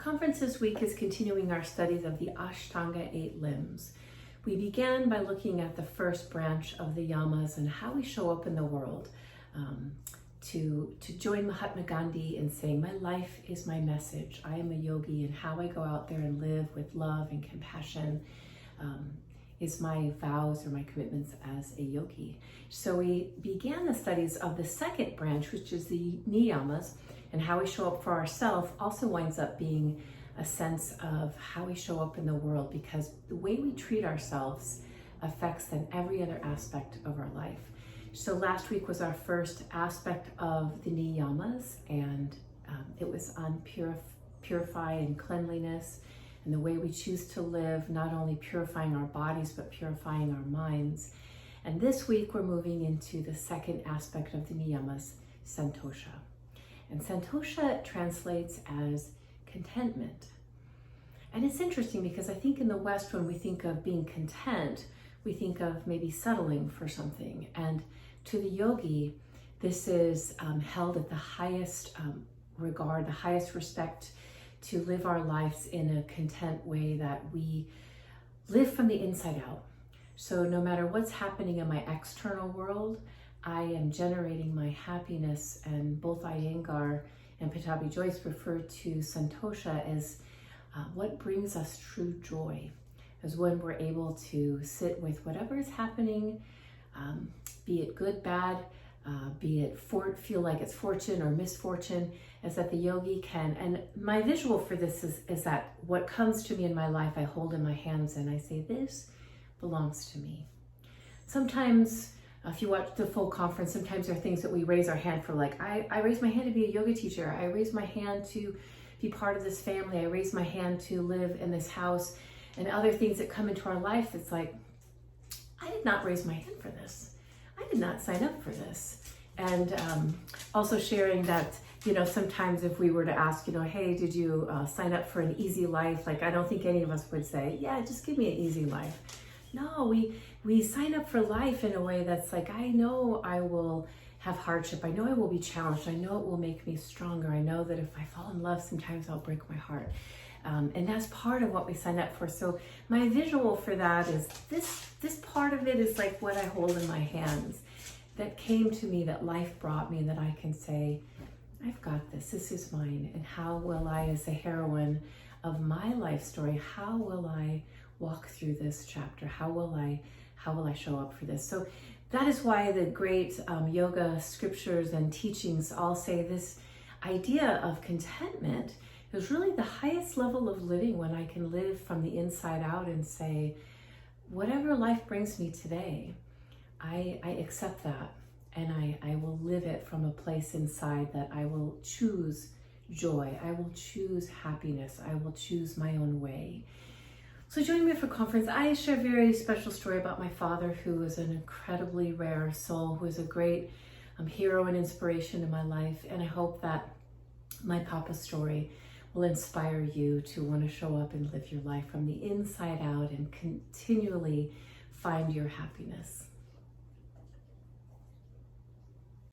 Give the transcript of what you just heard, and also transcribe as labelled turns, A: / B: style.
A: Conference this week is continuing our studies of the Ashtanga 8 limbs. We began by looking at the first branch of the yamas and how we show up in the world. To join Mahatma Gandhi in saying, my life is my message. I am a yogi, and how I go out there and live with love and compassion is my vows or my commitments as a yogi. So we began the studies of the second branch, which is the NiYamas, and how we show up for ourselves also winds up being a sense of how we show up in the world, because the way we treat ourselves affects then every other aspect of our life. So last week was our first aspect of the NiYamas, and it was on purify and cleanliness, and the way we choose to live, not only purifying our bodies, but purifying our minds. And this week we're moving into the second aspect of the NiYamas, Santosha. And Santosha translates as contentment. And it's interesting because I think in the West, when we think of being content, we think of maybe settling for something. And to the yogi, this is held at the highest regard, the highest respect, to live our lives in a content way that we live from the inside out. So no matter what's happening in my external world, I am generating my happiness. And both Iyengar and Pattabhi Jois refer to Santosha as what brings us true joy, as when we're able to sit with whatever is happening, be it good, bad, be it feel like it's fortune or misfortune, is that the yogi can. And my visual for this is that what comes to me in my life, I hold in my hands and I say, this belongs to me. Sometimes, if you watch the full conference, sometimes there are things that we raise our hand for, like I raise my hand to be a yoga teacher. I raise my hand to be part of this family. I raise my hand to live in this house, and other things that come into our life. It's like, I did not raise my hand for this. I did not sign up for this. And also sharing that, sometimes if we were to ask, hey, did you sign up for an easy life? Like, I don't think any of us would say, yeah, just give me an easy life. No, we sign up for life in a way that's like, I know I will have hardship. I know I will be challenged. I know it will make me stronger. I know that if I fall in love, sometimes I'll break my heart. And that's part of what we sign up for. So my visual for that is this part of it is like what I hold in my hands that came to me, that life brought me, that I can say, I've got this. This is mine. And how will I, as the heroine of my life story, how will I walk through this chapter? How will I show up for this? So that is why the great yoga scriptures and teachings all say this idea of contentment is really the highest level of living, when I can live from the inside out and say, whatever life brings me today, I accept that, and I will live it from a place inside that I will choose joy. I will choose happiness. I will choose my own way. So joining me for conference, I share a very special story about my father, who is an incredibly rare soul, who is a great hero and inspiration in my life. And I hope that my Papa's story will inspire you to want to show up and live your life from the inside out and continually find your happiness.